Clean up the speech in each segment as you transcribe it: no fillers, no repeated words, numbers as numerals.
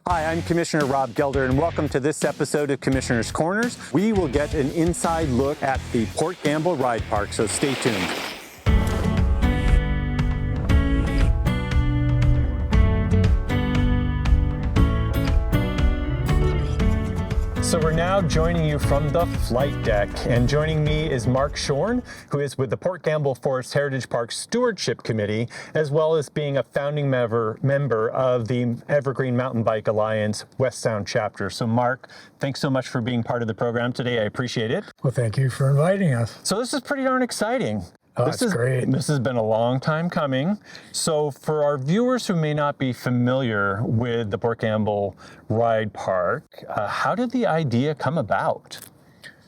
Hi, I'm Commissioner Rob Gelder, and welcome to this episode of Commissioner's Corners. We will get an inside look at the Port Gamble Ride Park, so stay tuned. So we're now joining you from the flight deck, and joining me is Mark Shorn, who is with the Port Gamble Forest Heritage Park Stewardship Committee, as well as being a founding member of the Evergreen Mountain Bike Alliance West Sound chapter. So Mark, thanks so much for being part of the program today. I appreciate it. Well, thank you for inviting us. So this is pretty darn exciting. Oh, that's great. This has been a long time coming. So for our viewers who may not be familiar with the Port Gamble Ride Park, how did the idea come about?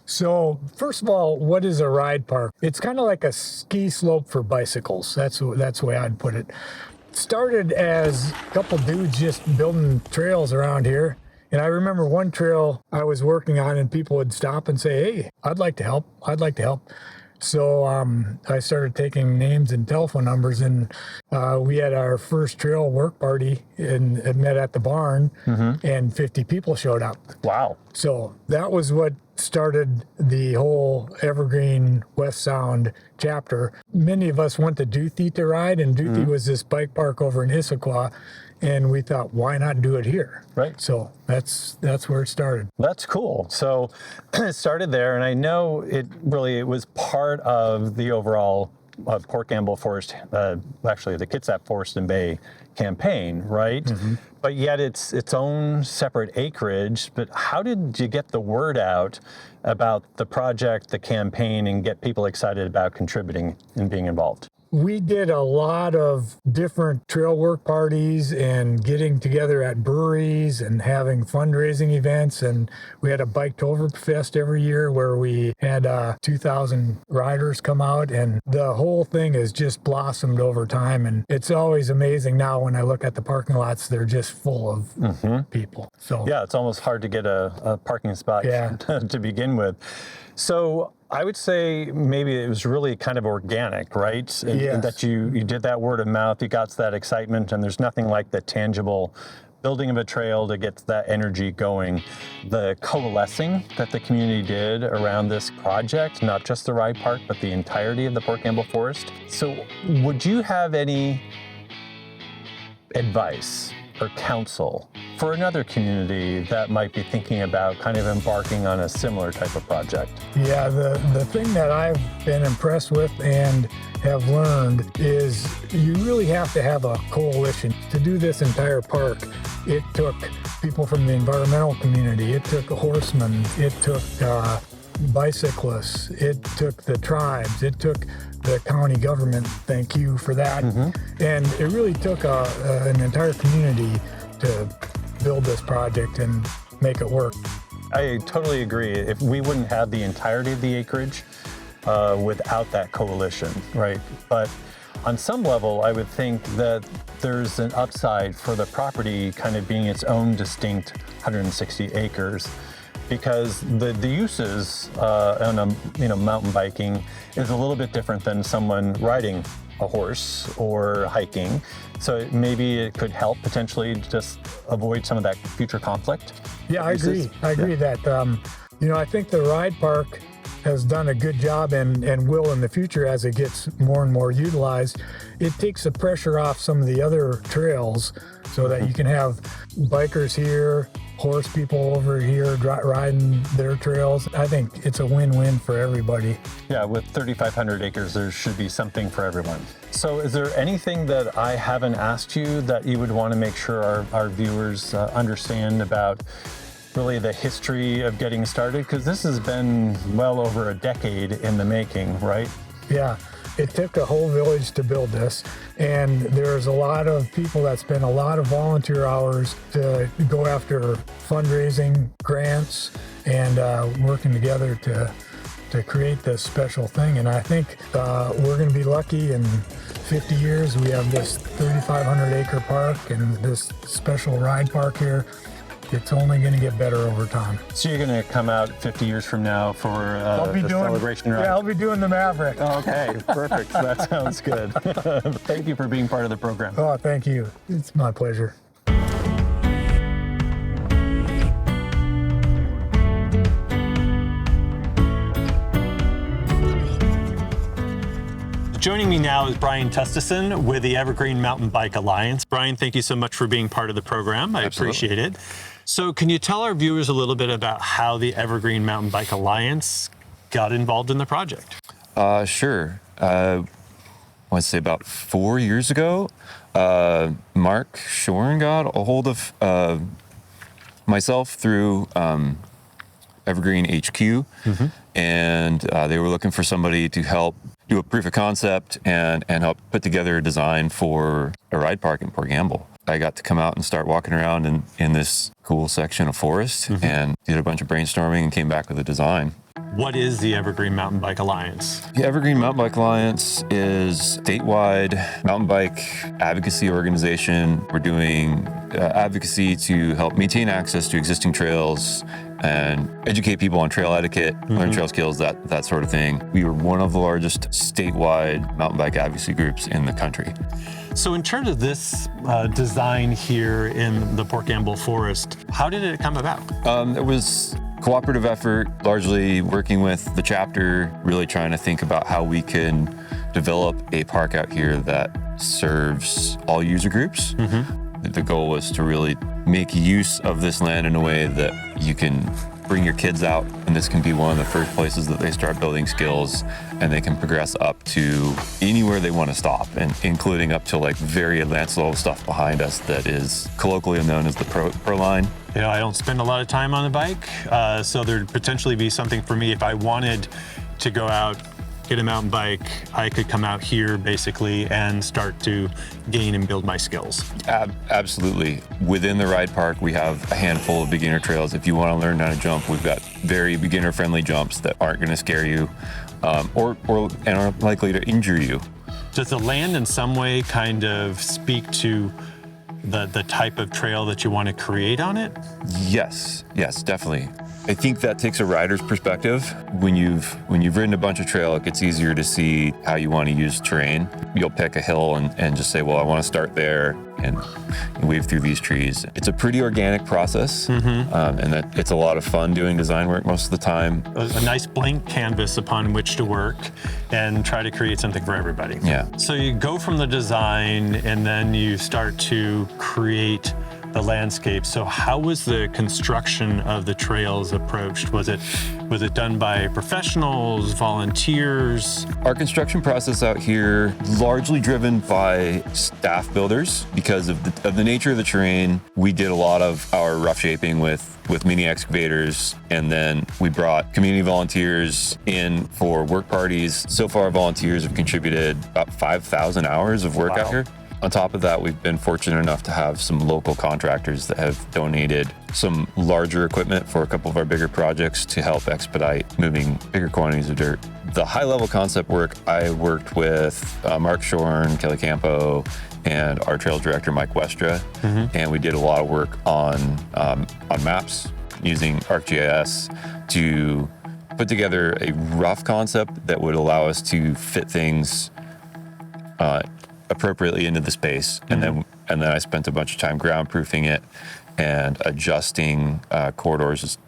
So first of all, what is a ride park? It's kind of like a ski slope for bicycles. That's the way I'd put it. It started as a couple dudes just building trails around here. And I remember one trail I was working on and people would stop and say, "Hey, I'd like to help. I'd like to help." So I started taking names and telephone numbers, and we had our first trail work party and met at the barn, and 50 people showed up. Wow. So that was what started the whole Evergreen West Sound chapter. Many of us went to Duthie to ride, and Duthie was this bike park over in Issaquah, and we thought, why not do it here? Right. So that's where it started. That's cool. So it started there, and I know it was part of the overall Port Gamble Forest, actually the Kitsap Forest and Bay campaign, right? But yet it's its own separate acreage. But how did you get the word out about the project, the campaign, and get people excited about contributing and being involved? We did a lot of different trail work parties and getting together at breweries and having fundraising events. And we had a Biketoberfest every year where we had 2,000 riders come out. And the whole thing has just blossomed over time. And it's always amazing now when I look at the parking lots, they're just full of people. So yeah, it's almost hard to get a parking spot to begin with. So I would say maybe it was really kind of organic, right? Yes. That you did that word of mouth, you got that excitement, and there's nothing like the tangible building of a trail to get that energy going. The coalescing that the community did around this project, not just the ride park, but the entirety of the Port Gamble Forest. So would you have any advice or counsel for another community that might be thinking about kind of embarking on a similar type of project? Yeah, the thing that I've been impressed with and have learned is you really have to have a coalition. To do this entire park, it took people from the environmental community, it took horsemen, it took bicyclists, it took the tribes, it took the county government, thank you for that. And it really took an entire community to build this project and make it work. I totally agree. If we wouldn't have the entirety of the acreage without that coalition, right? But on some level, I would think that there's an upside for the property kind of being its own distinct 160 acres. Because the uses on mountain biking is a little bit different than someone riding a horse or hiking. So maybe it could help potentially just avoid some of that future conflict. Yeah, I agree. I agree that, I think the ride park has done a good job and will in the future as it gets more and more utilized. It takes the pressure off some of the other trails so that you can have bikers here, horse people over here riding their trails. I think it's a win-win for everybody. Yeah, with 3,500 acres, there should be something for everyone. So is there anything that I haven't asked you that you would want to make sure our viewers understand about really the history of getting started? Because this has been well over a decade in the making, right? Yeah, it took a whole village to build this, and there's a lot of people that spend a lot of volunteer hours to go after fundraising grants and working together to create this special thing. And I think we're going to be lucky in 50 years we have this 3,500 acre park and this special ride park here. It's only going to get better over time. So you're going to come out 50 years from now for the celebration ride? Yeah, I'll be doing the Maverick. Okay, perfect. That sounds good. Thank you for being part of the program. Oh, thank you. It's my pleasure. Joining me now is Brian Tustison with the Evergreen Mountain Bike Alliance. Brian, thank you so much for being part of the program. I appreciate it. So can you tell our viewers a little bit about how the Evergreen Mountain Bike Alliance got involved in the project? Sure. I want to say about 4 years ago, Mark Shorn got a hold of myself through Evergreen HQ, and they were looking for somebody to help do a proof of concept and help put together a design for a ride park in Port Gamble. I got to come out and start walking around in this cool section of forest and did a bunch of brainstorming and came back with a design. What is the Evergreen Mountain Bike Alliance? The Evergreen Mountain Bike Alliance is a statewide mountain bike advocacy organization. We're doing advocacy to help maintain access to existing trails and educate people on trail etiquette, learn trail skills, that sort of thing. We were one of the largest statewide mountain bike advocacy groups in the country. So in terms of this design here in the Port Gamble Forest, how did it come about? It was cooperative effort, largely working with the chapter, really trying to think about how we can develop a park out here that serves all user groups. The goal was to really make use of this land in a way that you can bring your kids out, and this can be one of the first places that they start building skills, and they can progress up to anywhere they want to stop, and including up to like very advanced level stuff behind us that is colloquially known as the pro line. You know, I don't spend a lot of time on the bike, so there'd potentially be something for me if I wanted to go out, get a mountain bike, I could come out here basically and start to gain and build my skills. Absolutely. Within the ride park, we have a handful of beginner trails. If you want to learn how to jump, we've got very beginner-friendly jumps that aren't going to scare you or aren't likely to injure you. Does the land in some way kind of speak to the type of trail that you want to create on it? Yes, definitely. I think that takes a rider's perspective. When you've ridden a bunch of trail, it gets easier to see how you want to use terrain. You'll pick a hill and just say, well, I want to start there and weave through these trees. It's a pretty organic process, and that it's a lot of fun doing design work most of the time. A nice blank canvas upon which to work and try to create something for everybody. Yeah. So you go from the design and then you start to create the landscape. So how was the construction of the trails approached? Was it done by professionals, volunteers? Our construction process out here, largely driven by staff builders because of the nature of the terrain. We did a lot of our rough shaping with mini excavators, and then we brought community volunteers in for work parties. So far, volunteers have contributed about 5,000 hours of work out here. On top of that, we've been fortunate enough to have some local contractors that have donated some larger equipment for a couple of our bigger projects to help expedite moving bigger quantities of dirt. The high-level concept work, I worked with Mark Shorn, Kelly Campo, and our trails director, Mike Westra, and we did a lot of work on maps using ArcGIS to put together a rough concept that would allow us to fit things appropriately into the space, and then I spent a bunch of time ground proofing it and adjusting corridors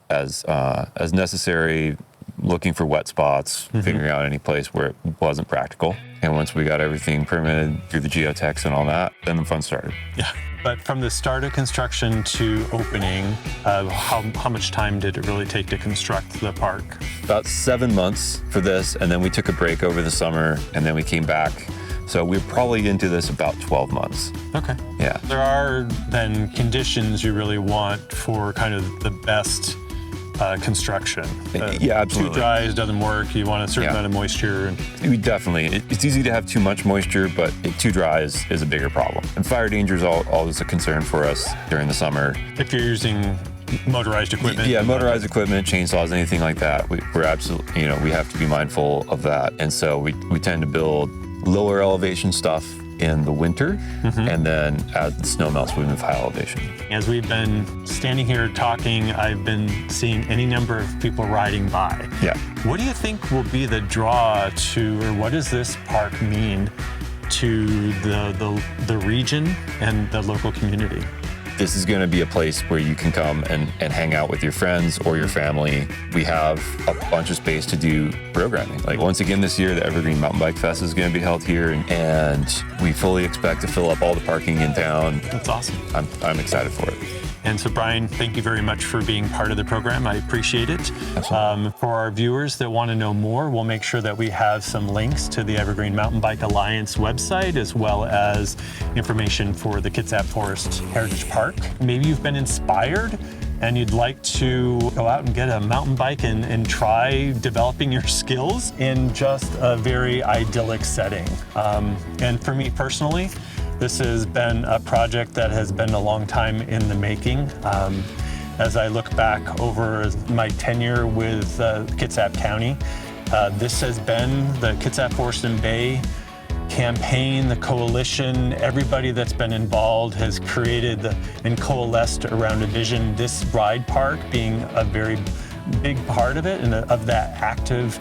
as necessary, looking for wet spots, figuring out any place where it wasn't practical. And once we got everything permitted through the geotechs and all that, then the fun started. Yeah. But from the start of construction to opening, how much time did it really take to construct the park? About 7 months for this, and then we took a break over the summer, and then we came back. So we're probably into this about 12 months. Okay. Yeah. There are then conditions you really want for kind of the best construction. Yeah, absolutely. Too dry doesn't work. You want a certain amount of moisture. We definitely. It's easy to have too much moisture, but too dry is a bigger problem. And fire danger is always a concern for us during the summer. If you're using motorized equipment. Yeah, motorized equipment, chainsaws, anything like that. We're absolutely, we have to be mindful of that. And so we tend to build lower elevation stuff in the winter, and then as the snow melts, we move high elevation. As we've been standing here talking, I've been seeing any number of people riding by. Yeah. What do you think will be the draw to, or what does this park mean to the region and the local community? this is going to be a place where you can come and hang out with your friends or your family. We have a bunch of space to do programming. Like once again this year, the Evergreen Mountain Bike Fest is going to be held here, and we fully expect to fill up all the parking in town. That's awesome. I'm excited for it. And so, Brian, thank you very much for being part of the program. I appreciate it. For our viewers that want to know more, we'll make sure that we have some links to the Evergreen Mountain Bike Alliance website, as well as information for the Kitsap Forest Heritage Park. Maybe you've been inspired and you'd like to go out and get a mountain bike and try developing your skills in just a very idyllic setting. And for me personally, this has been a project that has been a long time in the making. As I look back over my tenure with Kitsap County, this has been the Kitsap Forest and Bay campaign, the coalition, everybody that's been involved has created and coalesced around a vision, this ride park being a very big part of it and of that active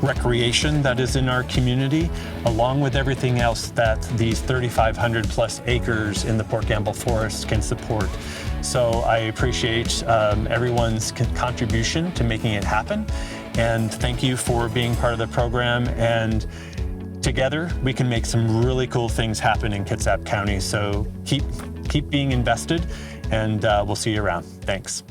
recreation that is in our community, along with everything else that these 3,500 plus acres in the Port Gamble Forest can support. So I appreciate everyone's contribution to making it happen, and thank you for being part of the program. And together we can make some really cool things happen in Kitsap County. So keep being invested, and we'll see you around. Thanks.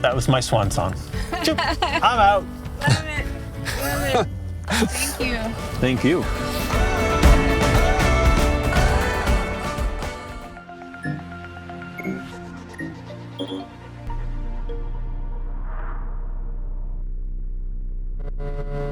That was my swan song. I'm out. Love it. Love it. Thank you. Thank you.